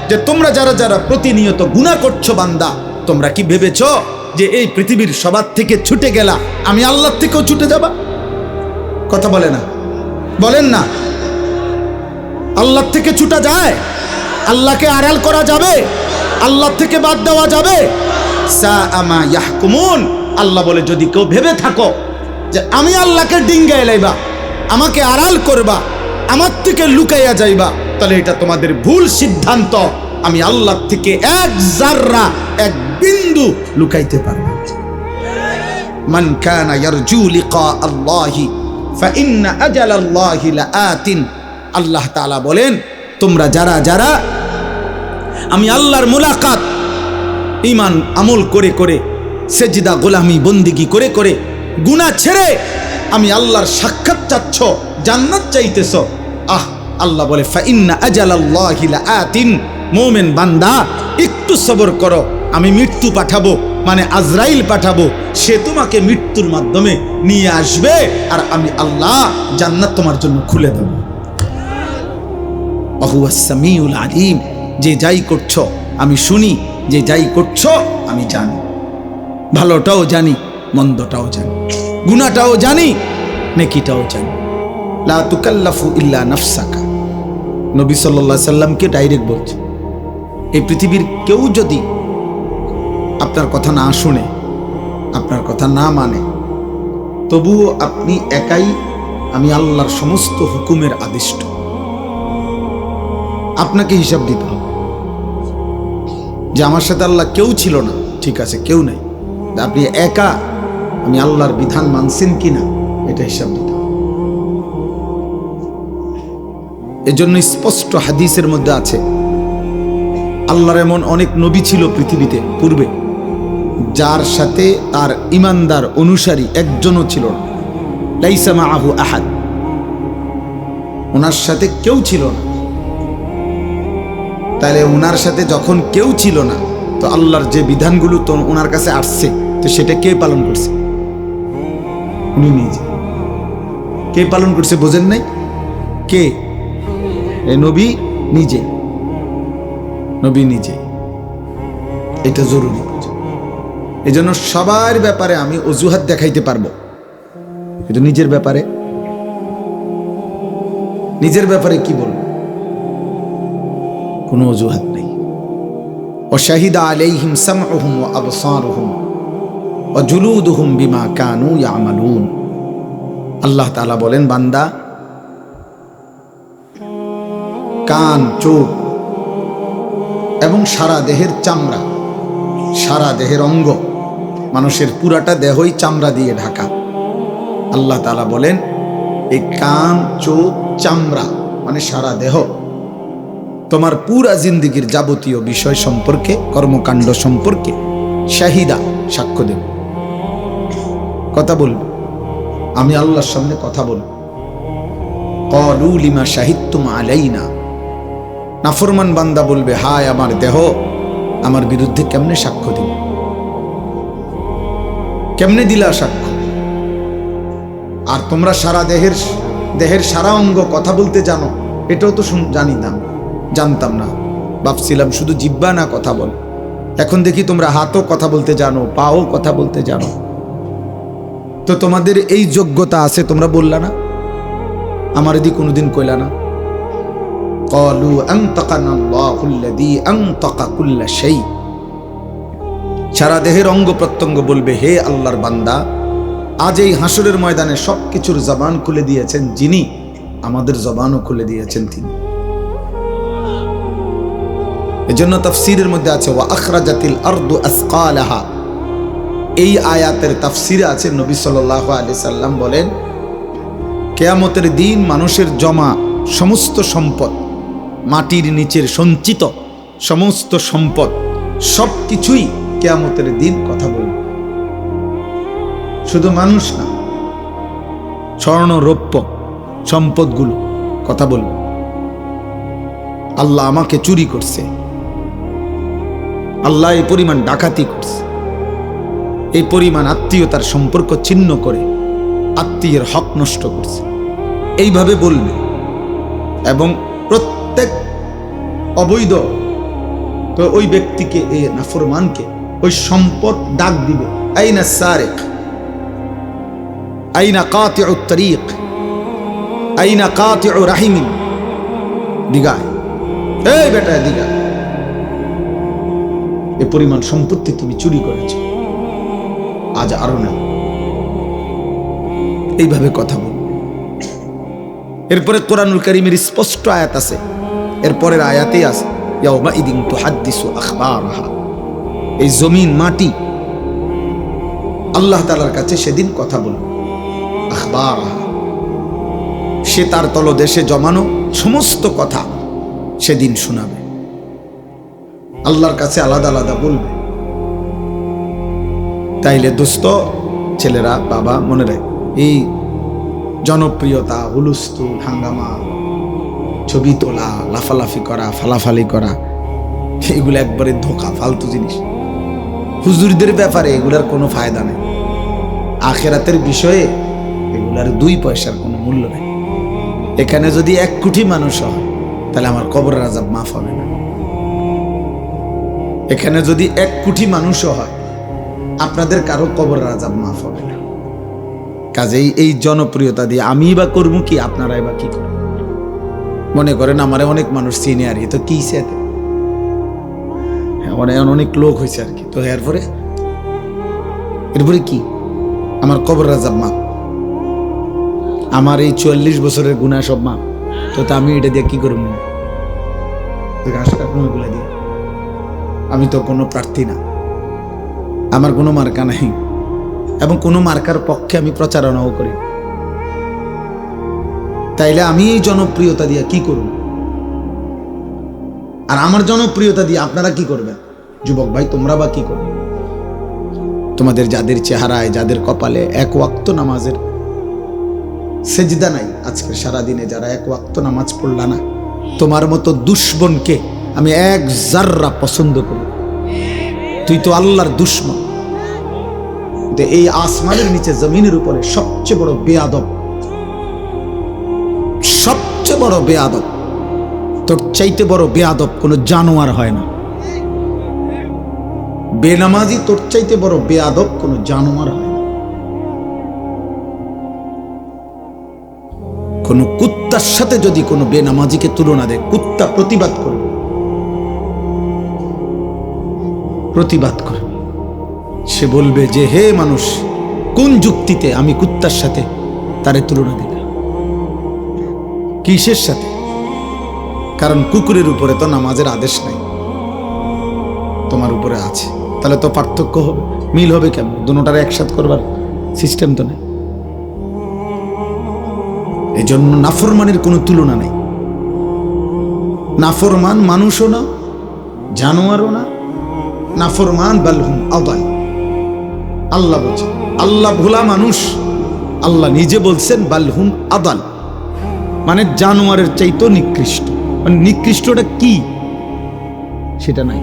যে তোমরা যারা যারা প্রতিনিয়ত গুনাহ করছো বান্দা, তোমরা কি ভেবেছো যে এই পৃথিবীর সবার থেকে ছুটে গেলা, আমি আল্লাহর থেকেও ছুটে যাবা? কথা বলে না, বলেন না। আল্লাহর থেকে ছুটা যায়? আল্লাহকে আড়াল করা যাবে? আল্লাহর থেকে বাদ দেওয়া যাবে? সাআ মা ইয়াহকুমুন। আল্লাহ বলে যদি কেউ ভেবে থাকো যে আমি আল্লাহকে ডিঙ্গায় লাইবা, আমাকে আড়াল করবা, আমার থেকে লুকাইয়া যাইবা, তাহলে এটা তোমাদের ভুল সিদ্ধান্ত। আমি আল্লাহ থেকে এক জাররা, এক বিন্দু লুকাইতে পারবো। মান কানা ইয়ারজু লিকা আল্লাহি ফাইন্না আজালাল্লাহি লাআতিন। আল্লাহ তাআলা বলেন তোমরা যারা যারা আমি আল্লাহর মুলাকাত, ঈমান আমল করে করে, সেজদা গোলামি বন্দিগি করে করে, গুনাহ ছেড়ে আমি আল্লাহর সাক্ষাৎ চাচ্ছ, জান্নাত চাইতেছ, আল্লাহ বলে ফাইন্না আজালাল্লাহি লাআতিন। মুমিন বান্দা একটু সবর করো, আমি মৃত্যু পাঠাবো, মানে আজরাইল পাঠাবো, সে তোমাকে মৃত্যুর মাধ্যমে নিয়ে আসবে, আর আমি আল্লাহ জান্নাত তোমার জন্য খুলে দেব। ওয়াহুয়াস সামিউল আলিম। যে যাই করছো আমি শুনি, যে যাই করছো আমি জানি, ভালোটাও জানি, মন্দটাও জানি, গুনাহটাও জানি, নেকিটাও জানি। লা তুকাল্লাফু ইল্লা নাফসাকা। নবী সাল্লাল্লাহু আলাইহি সাল্লামকে ডাইরেক্ট বলছে, এই পৃথিবীর কেউ যদি আপনার কথা না শুনে, আপনার কথা না মানে, তবুও আপনি একাই আমি আল্লাহর সমস্ত হুকুমের আদিষ্ট। আপনাকে হিসাব দিতে হবে যে আমার সাথে আল্লাহ কেউ ছিল না, ঠিক আছে, কেউ নাই, আপনি একা আমি আল্লাহর বিধান মানছেন কিনা, এটা হিসাব দিতে হবে। এজন্য স্পষ্ট হাদিসের মধ্যে আছে, আল্লাহর এমন অনেক নবী ছিল পৃথিবীতে পূর্বে, যার সাথে তার ইমানদার অনুসারী একজনও ছিল না। লাইসা মাআহু আহাদ। ওনার সাথে কেউ ছিল না। তাহলে ওনার সাথে যখন কেউ ছিল না, তো আল্লাহর যে বিধানগুলো তো ওনার কাছে আসছে, তো সেটা কে পালন করছে? উনি নিজে। কে পালন করছে বোঝেন নাই? কে? নবী নিজে। নবী নিজে। এটা জরুরি। এই জন্য সবার ব্যাপারে আমি অজুহাত দেখাইতে পারবো, কিন্তু নিজের ব্যাপারে কি বলবো? কোনো অজুহাত নেই। وشهد عليهم سمعهم وأبصارهم وجلودهم بما كانوا يعملون। আল্লাহ তাআলা বলেন, বান্দা কান, চোখ এবং সারা দেহের চামড়া, সারা দেহের অঙ্গ, মানুষের পুরাটা দেহই চামড়া দিয়ে ঢাকা। আল্লাহ তাআলা বলেন এই কান, চোখ, চামড়া মানে সারা দেহ তোমার পুরা জিন্দেগীর যাবতীয় বিষয় সম্পর্কে, কর্মকাণ্ড সম্পর্কে শাহিদা, সাক্ষ্য দেব, কথা বলবে। আমি আল্লাহর সামনে কথা বলব। ক্বালু লিমা শাহিদতুম আলাইনা। নাফরমান বান্দা বলবে, হায় আমার দেহ আমার বিরুদ্ধে কেমনে সাক্ষ্য দিল, কেমনে দিলা সাক্ষ্য? আর তোমরা সারা দেহের সারা অঙ্গ কথা বলতে জানো, এটাও তো জানতাম না। ভাবছিলাম শুধু জিহ্বা না কথা বল। এখন দেখি তোমরা হাতও কথা বলতে জানো, পাও কথা বলতে জানো। তো তোমাদের এই যোগ্যতা আছে, তোমরা বললা না, আমার এদিকে কোনোদিন কইলা না। ক্বালু আনতাকানা আল্লাহুল্লাযী আনতাকা কুল্লা শাই। সারা দেহের অঙ্গ প্রত্যঙ্গ বলবে, হে আল্লাহর বান্দা, আজ এই হাসরের ময়দানে সবকিছুর জবান খুলে দিয়েছেন যিনি, আমাদের জবানও খুলে দিয়েছেন তিনি। এজন্য তাফসীরের মধ্যে আছে ওয়া আখরাজাতিল আরদু আসকালাহা। এই আয়াতের তাফসীরে আছে নবী সাল্লাল্লাহু আলাইহি সাল্লাম বলেন, কিয়ামতের দিন মানুষের জমা সমস্ত সম্পদ, মাটির নিচের সঞ্চিত সমস্ত সম্পদ, সবকিছুই কিয়ামতের দিন কথা বলবে। শুধু মানুষ না, স্বর্ণ রৌপ্য সম্পদগুলো কথা বলবে, আল্লাহ আমাকে চুরি করছে, আল্লাহ এই পরিমাণ ডাকাতি করছে, এই পরিমাণ আত্মীয়তার সম্পর্ক ছিন্ন করে আত্মীয়ের হক নষ্ট করছে, এইভাবে বলবে। এবং প্রত্যেক অবৈধ তো ওই ব্যক্তিকে, এই নাফরমানকে ওই সম্পদ ডাক দিবে, আইনা সারিক, আইনা কাতিউত তরিক, আইনা কাতিউ রাহিমিন। দিগায়, এই বেটা দিগা, এ পরিমাণ সম্পত্তি তুমি চুরি করেছ, আজ আরো না। এইভাবে কথা বল। এরপরে কোরআনুল কারীমের স্পষ্ট আয়াত আছে, এরপরের আয়াতেই আছে ইয়াউমাইদিন তুহাদ্দিসু আখবারাহা। এই জমিন, মাটি আল্লাহ তাআলার কাছে সেদিন কথা বলবে, আখবারাহা, সে তার তলদেশে জমানো সমস্ত কথা সেদিন শোনাবে, আল্লাহর কাছে আলাদা আলাদা বলবে। তাইলে দোস্ত, ছেলেরা, বাবা, মনে রাখ, এই জনপ্রিয়তা, হুলস্থুল, হাঙ্গামা, ছবি তোলা, লাফালাফি করা, ফালাফালি করা, এগুলো একবারে ধোঁকা, ফালতু জিনিস। হুজুরদের ব্যাপারে এগুলার কোনো ফায়দা নেই। আখিরাতের বিষয়ে এগুলার 2 পয়সার কোনো মূল্য নেই। এখানে যদি 1 কোটি মানুষ হয় তাহলে আমার কবরের আযাব মাফ হবে না। এখানে যদি 1 কোটি মানুষও হয়, আপনাদের কারো কবরের আযাব মাফ হবে না। কাজেই এই জনপ্রিয়তা দিয়ে আমি বা করবো কি, আপনারাই বা কি করবেন? মনে করেন আমারে অনেক মানুষ চিনে, আর তো কি সেতে অনেক লোক হয়েছে আর কি, তো এরপরে কি আমার কবরের আযাব মাফ, আমার এই 44 বছরের গুনাহ সব মাফ, তো আমি এটা দিয়ে কি করবো? ঘাস কাটবো এগুলা দিয়ে? আমি তো কোনো প্রার্থী না, আমার কোনো মার্কা নাই, এবং কোনো মার্কার পক্ষে আমি প্রচারণাও করি। তাইলে আমি এই জনপ্রিয়তা দিয়ে কি করব? আর আমার জনপ্রিয়তা দিয়ে আপনারা কি করবেন? যুবক ভাই, তোমরা বা কি করবে? তোমাদের যাদের চেহারায়, যাদের কপালে 1 ওয়াক্ত নামাজের সেজদা নাই, আজকের সারাদিনে যারা 1 ওয়াক্ত নামাজ পড়লা না, তোমার মতো দুশ্মনকে আমি 1 জাররা পছন্দ করি। তুই তো আল্লাহর দুশ্মন। এই আসমানের নিচে, জমিনের উপরে সবচেয়ে বড় বেয়াদব, সবচেয়ে বড় বেয়াদব, তোর চাইতে বড় বেয়াদব কোনো জানোয়ার হয় না। বেনামাজি তোর চাইতে বড় বেয়াদব কোনো জানোয়ার হয় না। কোন কুত্তার সাথে যদি কোনো বেনামাজিকে তুলনা দেয়, কুত্তা প্রতিবাদ করবে, সে বলবে যে হে মানুষ, কোন যুক্তিতে আমি কুত্তার সাথে তারে তুলনা দিলাম? কিসের সাথে? কারণ কুকুরের উপরে তো নামাজের আদেশ নাই, তোমার উপরে আছে। তাহলে তো পার্থক্য হবে, মিল হবে কেমন? দুটোটারে একসাথে করবার সিস্টেম তো নেই। এই জন্য নাফরমানের কোনো তুলনা নেই। নাফরমান মানুষও না, জানোয়ারও না। নাফরমান বালহুম আদাল। আল্লাহ বলছেন, আল্লাহ ভোলা মানুষ। আল্লাহ নিজে বলছেন বালহুম আদাল, মানে জানোয়ারের চাইতো নিকৃষ্ট। মানে নিকৃষ্টটা কি সেটা নাই,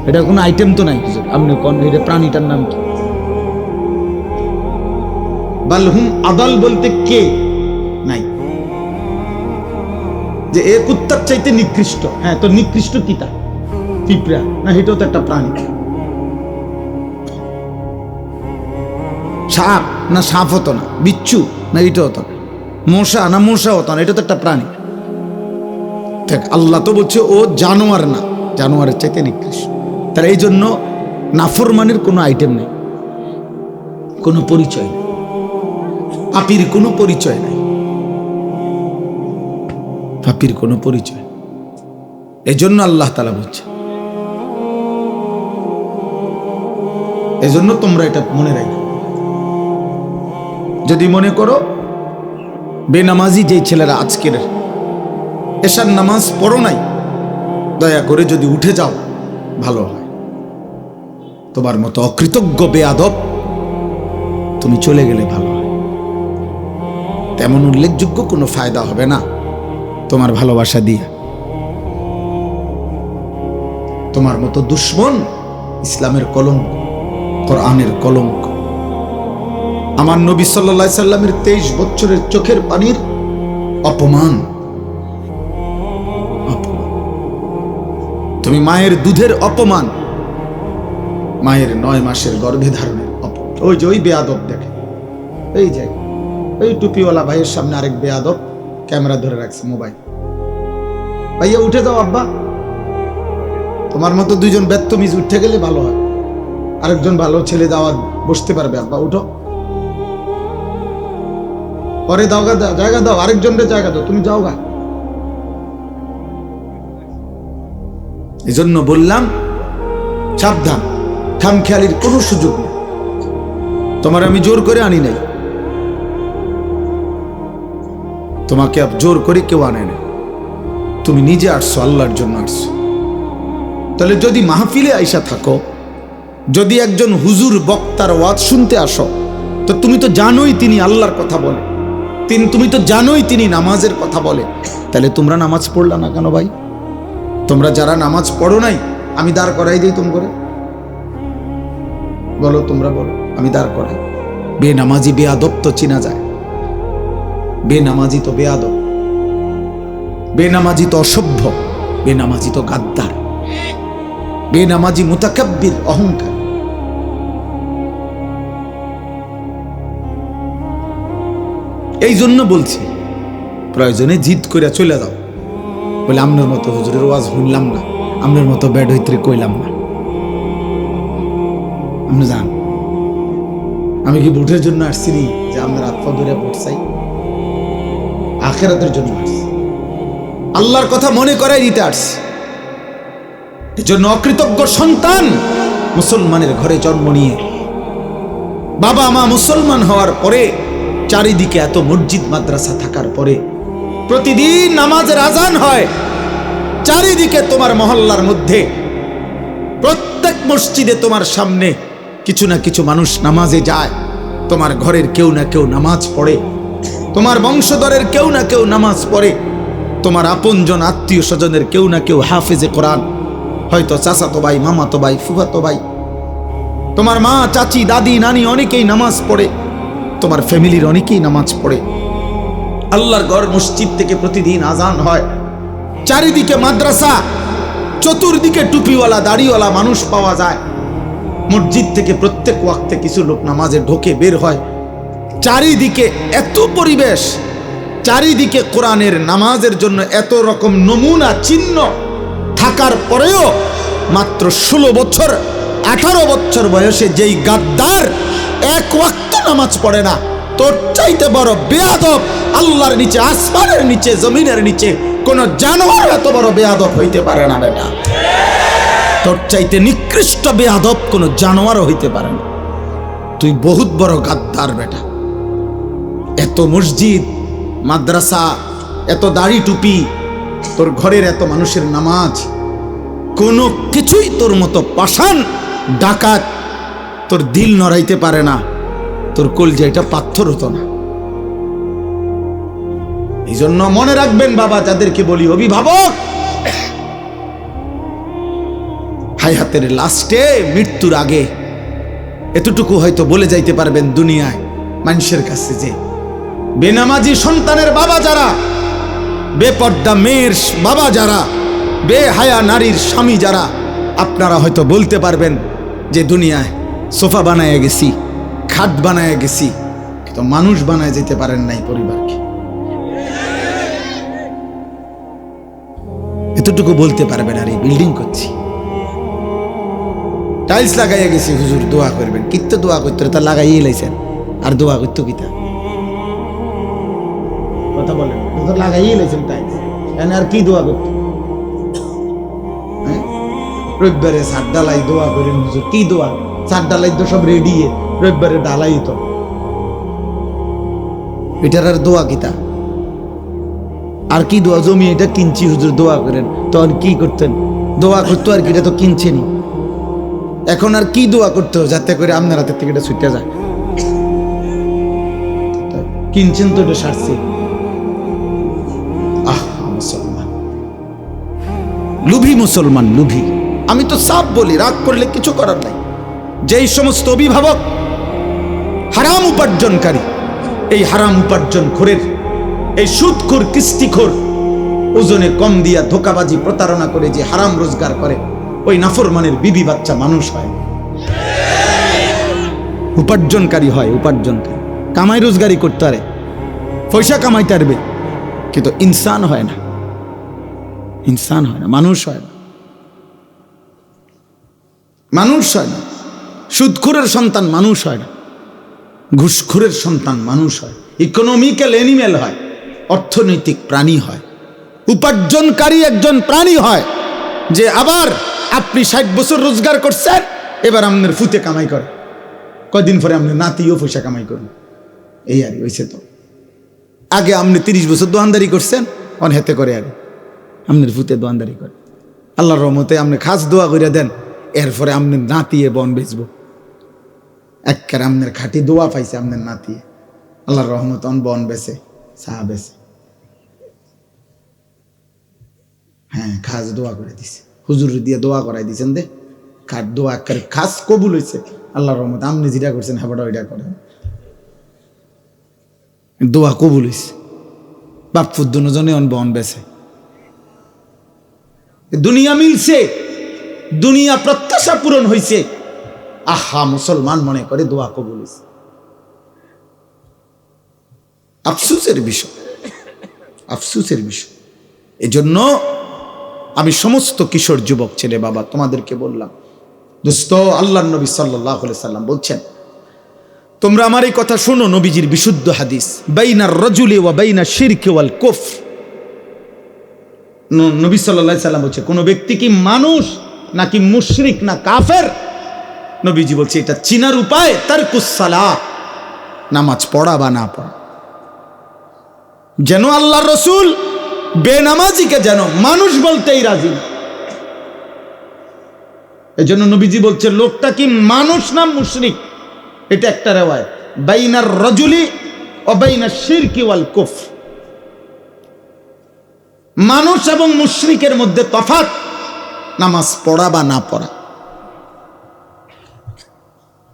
এটা কোনো আইটেম তো নাই। আপনি কোন এটা প্রাণীটার নাম কি? বালহুম আদাল বলতে কে নাই, যে এ কুত্তার চাইতে নিকৃষ্ট। হ্যাঁ, তো নিকৃষ্ট কি? তা পিঁপড়া না? এটাও তো একটা প্রাণী। সাপ না? সাপ হতো না। বিচ্ছু না? এটা হতো না। মশা না? মশা হতো না। এটা তো একটা প্রাণী। দেখ, আল্লাহ তো বলছে ও জানোয়ার না, জানোয়ারের চাইতে নিকৃষ্ট। তাহলে এই জন্য নাফরমানের কোনো আইটেম নেই, কোনো পরিচয় নেই, পাপীর কোনো পরিচয় নাই, পাপীর কোনো পরিচয়। এই জন্য আল্লাহ তাআলা বলছে, এই জন্য তোমরা এটা মনে রাখো। যদি মনে করো বেনামাজি যেই ছেলেরা আজকের এশার নামাজ পড়ো নাই, দয়া করে যদি উঠে যাও ভালো হয়। তোমার মতো অকৃতজ্ঞ বেয়াদব তুমি চলে গেলে ভালো হয়। তেমন উল্লেখযোগ্য কোনো ফায়দা হবে না তোমার ভালোবাসা দিয়ে। তোমার মতো দুশ্মন ইসলামের কলঙ্ক, কোরআনের কলঙ্ক। আমার নবী সাল্লাল্লাহু আলাইহি সাল্লামের 23 বছরের চোখের পানির অপমান। তুমি মায়ের দুধের অপমান, মায়ের 9 মাসের গর্ভে ধারণের অপমান। ওই যে ওই বেয়াদব দেখে, এই যে ওই টুপিওয়ালা ভাইয়ের সামনে আরেক বেয়াদব ক্যামেরা ধরে রাখছে, মোবাইল। ভাইয়া উঠে যাও আব্বা। তোমার মতো দুইজন বেত্তমিজ উঠে গেলে ভালো হয়, আরেকজন ভালো ছেলে যাওয়া বসতে পারবে। আব্বা উঠো, পরে দাও গা, জায়গা দাও, আরেকজনের জায়গা দাও, তুমি যাও গা। এই জন্য বললাম সাবধান, খামখেয়ালির কোনো সুযোগ নেই। তোমার আমি জোর করে আনি নাই, তোমাকে জোর করে কেউ আনে না, তুমি নিজে আসছো, আল্লাহর জন্য আসছো। তাহলে যদি মাহফিলে আইসা থাকো, যদি একজন হুজুর বক্তার ওয়াজ শুনতে আসো, তো তুমি তো জানোই তিনি আল্লাহর কথা বলে, তুমি তো জানোই তিনি নামাজের কথা বলে। তাহলে তোমরা নামাজ পড়লা না কেন ভাই? তোমরা যারা নামাজ পড়ো নাই, আমি দাঁড় করাই দিই তোম করে, বলো, তোমরা বলো, আমি দাঁড় করাই। বেনামাজি বেয়াদব তো চিনা যায়, বেনামাজি তো বেয়াদব, বেনামাজি তো অসভ্য, বেনামাজি তো গাদ্দার, বেনামাজি মুতাকাব্বির, অহংকার। এই জন্য বলছি, প্রয়োজনে জিদ করে চলে যাও, বলে আমনের মতো হুজুরের ওয়াজ শুনলাম না, আমনের মতো ব্যাড হইতে কইলাম না। আপনি জান আমি কি ভোটের জন্য আসছি যে আপনার হাত পা ধরে ভোট চাই? আখিরাতের জন্য আসছি, আল্লাহর কথা মনে করাই দিতে আসছি। এই জন্য অকৃতজ্ঞ সন্তান মুসলমানের ঘরে জন্ম নিয়ে বাবা মা মুসলমান হওয়ার পরে, চারিদিকে এত মসজিদ মাদ্রাসা থাকার পরে, প্রতিদিন নামাজের আজান হয়, চারিদিকে তোমার মহল্লার মধ্যে প্রত্যেক মসজিদে তোমার সামনে কিছু না কিছু মানুষ নামাজে যায়, তোমার ঘরের কেউ না কেউ নামাজ পড়ে, তোমার বংশধরের কেউ না কেউ নামাজ পড়ে, তোমার আপনজন আত্মীয় স্বজনের কেউ না কেউ হাফেজে কোরআন, হয়তো চাচাতো ভাই, মামাতো ভাই, ফুফাতো ভাই, তোমার মা, চাচি, দাদি, নানি অনেকেই নামাজ পড়ে, তোমার ফ্যামিলির অনেকেই নামাজ পড়ে। আল্লাহর ঘর মসজিদ থেকে প্রতিদিন আজান হয়, চারিদিকে মাদ্রাসা, চতুর্দিকে টুপিওয়ালা দাড়িওয়ালা মানুষ পাওয়া যায়, মসজিদ থেকে প্রত্যেক ওয়াক্তে কিছু লোক নামাজে ঢোকে বের হয়, চারিদিকে এত পরিবেশ, চারিদিকে কোরআনের নামাজের জন্য এত রকম নমুনা চিহ্ন থাকার পরেও মাত্র 16 বছর 18 বছর বয়সে যেই গাদ্দার এক ওয়াক্ত নামাজ পড়ে না, তোর চাইতে বড় বেয়াদব আল্লাহর নিচে, আসমানের নিচে, জমিনের নিচে কোন জানোয়ার এত বড় বেয়াদব হইতে পারে না বেটা। তোর চাইতে নিকৃষ্ট বেয়াদব কোন জানোয়ারও হইতে পারে না। তুই বহুত বড় গাদ্দার বেটা। এত মসজিদ, মাদ্রাসা, এত দাড়ি টুপি, তোর ঘরের এত মানুষের নামাজ, কোনো কিছুই তোর মতো পাষাণ ডাকাত তোর দিল নড়াইতে পারে না, তোর কলজাটা পাথর হতো না। এই জন্য মনে রাখবেন বাবা, যাদেরকে বলি অভিভাবক, হায়াতের লাস্টে, মৃত্যুর আগে এতটুকু হয়তো বলে যাইতে পারবেন দুনিয়ায় মানুষের কাছে যে বেনামাজি সন্তানের বাবা যারা, বেপর্দা মেয়ের বাবা যারা, বেহায়া নারীর স্বামী যারা, আপনারা হয়তো বলতে পারবেন যে দুনিয়ায় সোফা বানায় গেছি, খাট বানায় গেছি, কিন্তু মানুষ বানায় যেতে পারেন নাই পরিবারকে। এতটুকু বলতে পারবেন। আর এই বিল্ডিং করছি, টাইলস লাগাইয়া গেছি, হুজুর দোয়া করবেন, কিত্ত দোয়া করতে তা লাগাইয়ে লাইছেন, আর দোয়া করতো কিতা কথা বলেন, লাগাইয়ে লাইছেন টাইলস, আর কি দোয়া করতো? রবিবারে সার ডালাই দোয়া করেন হুজুর, কি দোয়া? সার ডালাই তো সব রেডি, রবিবারে ডালাই তো, এটার আর দোয়া কিতা? আর কি দোয়া? জমি এটা কিনছি হুজুর দোয়া করেন, তখন কি করতেন? দোয়া করতো আর কি, এটা তো কিনছেনি। এখন আর কি দোয়া করতে হবে যাতে করে আপনার হাতের থেকে এটা ছুটে যায়? কিনছেন তো এটা সারছে। মুসলমান লুভি, মুসলমান লুভি। আমি তো সাফ বলি, রাগ করলে কিছু করার নাই। যেই সমস্ত অভিভাবক হারাম উপার্জনকারী, এই হারাম উপার্জন খোরের, এই সুদখোর, কিস্তিখোর, ওজনে কম দিয়া ধোকাবাজি প্রতারণা করে যে হারাম রোজগার করে, ওই নাফরমানের বিবি বাচ্চা মানুষ হয়, উপার্জনকারী হয়। উপার্জনকারী কামাই রোজগারি করতে পারে, পয়সা কামাইতে পারবে, কিন্তু ইনসান হয় না, ইনসান হয় না, মানুষ হয় না, মানুষ হয় না। সুদখোরের সন্তান মানুষ হয় না, ঘুষখোরের সন্তান মানুষ হয়, ইকোনমিক্যাল অ্যানিমেল হয়, অর্থনৈতিক প্রাণী হয়, উপার্জনকারী একজন প্রাণী হয়। যে আবার আপনি 60 বছর রোজগার করছেন, এবার আপনার ফুতে কামাই করে, কয়দিন পরে আপনার নাতিও পয়সা কামাই করবে, এই আর হয়েছে। তো আগে আপনি 30 বছর দোয়ানদারি করছেন, অনহেতে করে আর আপনার ফুতে দোয়ানদারি করে। আল্লাহর রহমতে আপনি খাস দোয়া করে দেন, এরপরে আপনার নাতিয়ে বন বেচব, একের আপনার খাঁটি দোয়া পাইছে আপনার নাতিয়ে, আল্লাহর রহমত বন বেছে, চা বেছে, হ্যাঁ খাস দোয়া করে দিছে, হুজুর দিয়ে দোয়া করাই দিচ্ছেন, দে খাট দোয়া একের খাস কবুল হয়েছে, আল্লাহর রহমত আপনি যেটা করছেন হ্যাঁ ওইটা করে, দোয়া কবুল হয়েছে। বাপফুর দুজনে বন বেছে, দুনিয়া মিলছে, দুনিয়া প্রত্যাশা পূরণ হয়েছে, আহা মুসলমান মনে করে দোয়া কবুল হয়েছে। আফসোসের বিষয়, আফসোসের বিষয়। এজন্য আমি সমস্ত কিশোর যুবক ছেলে বাবা তোমাদেরকে বললাম, দোস্ত, আল্লাহর নবী সাল্লাল্লাহু আলাইহি সাল্লাম বলছেন, তোমরা আমার এই কথা শোনো, নবীজির বিশুদ্ধ হাদিস, বাইনার রাজুলি ওয়া বাইনা শিরকি ওয়াল কুফর। নবী সাল্লাল্লাহু আলাইহি সাল্লাম বলছে, কোন ব্যক্তি কি মানুষ নাকি মুশরিক না কাফের? নবীজি বলছে এটা চিনার উপায় তারকুস সালাহ, নামাজ পড়া বা না পড়া। যেন আল্লাহর রাসূল বেনামাজিকে যেন মানুষ বলতেই রাজি না। এই জন্য নবীজি বলছে লোকটা কি মানুষ না মুশরিক, এটা একটা রিওয়ায়াত, বাইনার রাজুলি ও বাইনা শিরকি ওয়াল কুফর। মানুষ এবং মুশরিকের মধ্যে তফাৎ নামাজ পড়া বা না পড়া।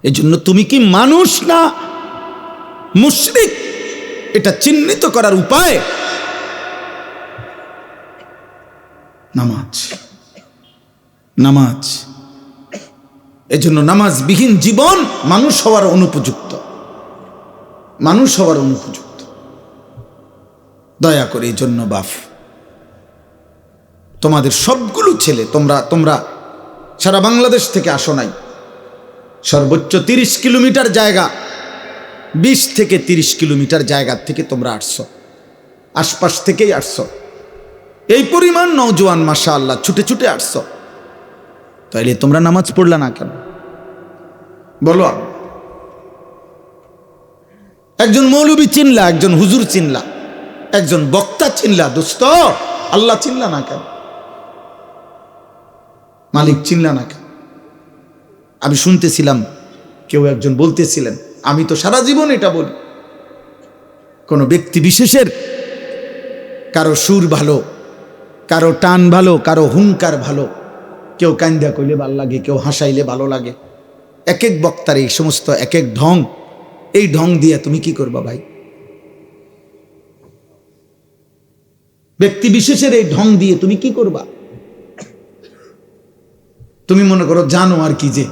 এই জন্য তুমি কি মানুষ না মুশরিক, এটা চিহ্নিত করার উপায় নামাজ। নামাজ এজন্য নামাজবিহীন জীবন মানুষ হওয়ার অনুপযুক্ত, মানুষ হওয়ার অনুপযুক্ত। দয়া করে এই জন্য বাপ, তোমাদের সবগুলো ছেলে, তোমরা সারা বাংলাদেশ থেকে আসো নাই, সর্বোচ্চ 30 কিলোমিটার জায়গা, 20 থেকে 30 কিলোমিটার জায়গা থেকে তোমরা আসছো, আশপাশ থেকেই আসছো। এই পরিমাণ নওজোয়ান মাশাআল্লাহ ছুটে ছুটে আসছো, তাইলে তোমরা নামাজ পড়লা না কেন বলো? একজন মৌলবী চিনলা, একজন হুজুর চিনলা, একজন বক্তা চিনলা, দোস্ত আল্লাহ চিনলা না কেন? মালিক চিনলা না কেন? আমি শুনতেছিলাম কেউ একজন বলতেছিলেন, আমি তো সারা জীবন এটা বলি, কোনো ব্যক্তি বিশেষের কারো সুর ভালো, কারো টান ভালো, কারো হুঙ্কার ভালো, কেউ কান্দা কইলে ভালো লাগে, কেউ হাসাইলে ভালো লাগে। এক এক বক্তার এই সমস্ত এক এক ঢং, এই ঢং দিয়ে তুমি কি করবা ভাই? ব্যক্তি বিশেষের এই ঢং দিয়ে তুমি কি করবা? তুমি মনে করো জানো আর কি, যে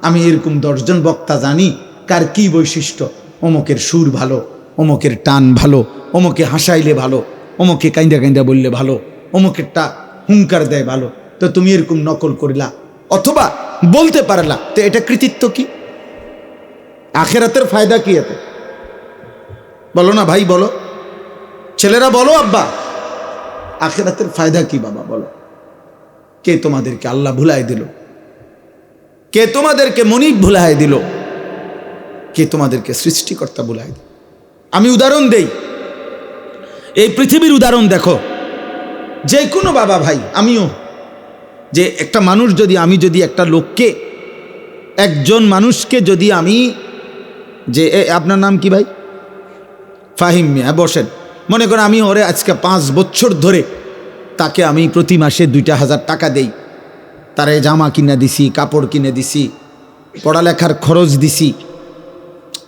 আমি এরকম 10 জন বক্তা জানি কার কি বৈশিষ্ট্য, অমুকের সুর ভালো, অমুকের টান ভালো, অমুকে হাসাইলে ভালো, অমুকে কাইন্দা কাইন্দা বললে ভালো, অমুকেরটা হুঙ্কার দেয় ভালো, তো তুমি এরকম নকল করিলা অথবা বলতে পারলা, তো এটা কৃতিত্ব কি? আখেরাতের ফায়দা কি এতে? বলো না ভাই, বলো ছেলেরা, বলো আব্বা, আখেরাতের ফায়দা কি বাবা বলো? কে তোমাদেরকে আল্লাহ ভুলাই দিল? কে তোমাদেরকে মনিব ভুলাই দিল? কে তোমাদেরকে সৃষ্টিকর্তা ভুলাই দিল? আমি উদাহরণ দেই, এই পৃথিবীর উদাহরণ দেখো, যে কোনো বাবা ভাই, আমিও, যে একটা মানুষ যদি, আমি যদি একটা লোককে, একজন মানুষকে যদি আমি, যে আপনার নাম কি ভাই? ফাহিম মিয়া, বসেন। মনে করেন আমি ওরে আজকে 5 বছর ধরে তাকে আমি প্রতি মাসে 2,000 টাকা দেই, তারে জামা কিনে দিছি, কাপড় কিনে দিছি, পড়ালেখার খরচ দিছি,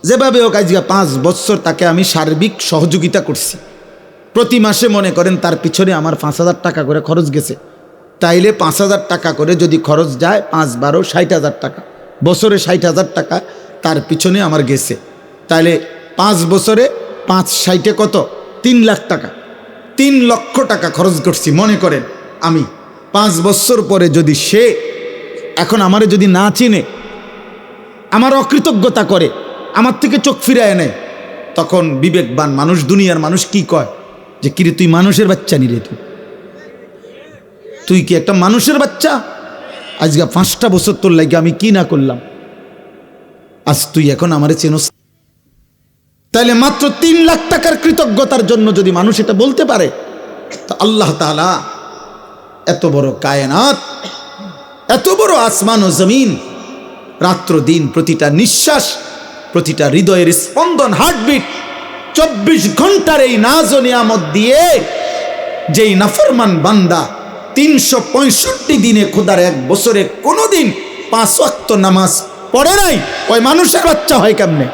যেভাবে হোক আজকে 5 বছর তাকে আমি সার্বিক সহযোগিতা করছি। প্রতি মাসে মনে করেন তার পিছনে আমার 5,000 টাকা করে খরচ গেছে। তাইলে 5,000 টাকা করে যদি খরচ যায়, 5 12 60,000 টাকা, বছরে 60,000 টাকা তার পিছনে আমার গেছে। তাইলে 5 বছরে 5 60 কত? 3 লাখ টাকা, 3 লক্ষ টাকা খরচ করছি। মনে করেন আমি 5 বছর পরে যদি সে এখন আমারে যদি না চিনে, আমার অকৃতজ্ঞতা করে, আমার থেকে চোখ ফিরায় নেয়, তখন বিবেকবান মানুষ, দুনিয়ার মানুষ কি কয়? যে কিরে তুই মানুষের বাচ্চা নি রে, তুই কি একটা মানুষের বাচ্চা? আজকে 5টা বছর তোর লাগে আমি কি না করলাম, আজ তুই এখন আমারে চেনস? তাইলে মাত্র 3 লাখ টাকার কৃতজ্ঞতার জন্য যদি মানুষ এটা বলতে পারে, তো আল্লাহ তাআলা এত বড় কায়নাত, এত বড় আসমান ও জমিন, রাত্র দিন, প্রতিটা নিঃশ্বাস, প্রতিটা হৃদয়ের স্পন্দন, হার্টবিট, 24 ঘন্টার এই নাজ ও নিয়ামত দিয়ে যেই নাফরমান বান্দা 365 দিনে, খোদার 1 বছরে কোনোদিন 5 ওয়াক্ত নামাজ পড়ে নাই, ওই মানুষের বাচ্চা হয় কেমনে?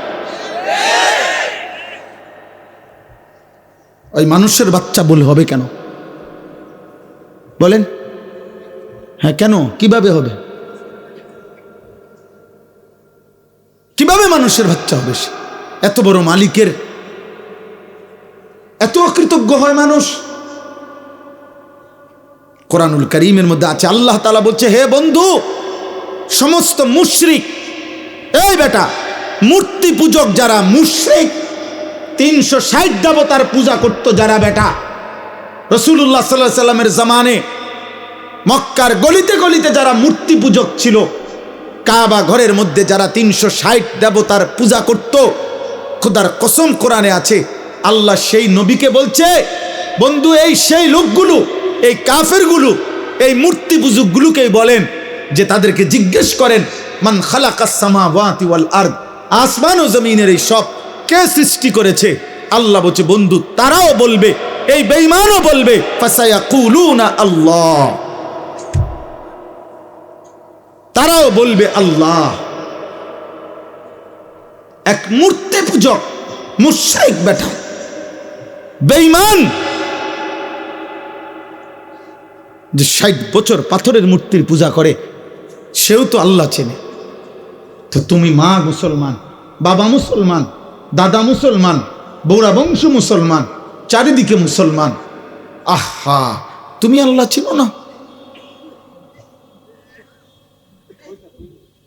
ওই মানুষের বাচ্চা বলে হবে কেন বলেন? হ্যাঁ কেন, কিভাবে হবে? কিভাবে মানুষের বাচ্চা হবে সে? এত বড় মালিকের এত অকৃতজ্ঞ হয় মানুষ? কোরআনুল কারীমের মধ্যে আছে, আল্লাহ তাআলা বলছে, হে বন্ধু, সমস্ত মুশরিক, এই বেটা মূর্তি পূজক যারা মুশরিক, 360 দেবতার পূজা করত যারা, বেটা রাসূলুল্লাহ সাল্লাল্লাহু আলাইহি সাল্লামের জামানে মক্কার গলিতে গলিতে যারা মূর্তি পূজক ছিল, কাবা ঘরের মধ্যে যারা 360 দেবতার পূজা করত, খোদার কসম কোরআনে আছে, আল্লাহ সেই নবীকে বলছে, বন্ধু এই সেই লোকগুলো, এই কাফেরগুলো, এই মূর্তি পূজকগুলোকেই বলেন যে তাদেরকে জিজ্ঞেস করেন, মান খালাকাস সামাওয়াতি ওয়াল আরদ, আসমান ও জমিনের এই সব কে সৃষ্টি করেছে? আল্লাহ বলছে, বন্ধু তারাও বলবে, এই বেঈমানও বলবে, ফাসায়াকুলুনা আল্লাহ, তারাও বলবে আল্লাহ। এক মূর্তি পূজক মুশরিক বেটা, বেঈমান, যে 60 বছর পাথরের মূর্তির পূজা করে, সেও তো আল্লাহ চেনে। তো তুমি মা মুসলমান, বাবা মুসলমান, দাদা মুসলমান, বৌরা বংশ মুসলমান, চারিদিকে মুসলমান, আহা তুমি আল্লাহ চিনো না?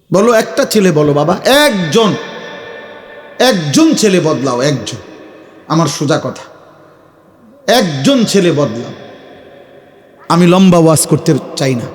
বলো একটা ছেলে, বলো বাবা, একজন ছেলে বদলাও, একজন, আমার সোজা কথা, একজন ছেলে বদলাও। আমি লম্বা ওয়াজ করতে চাই না।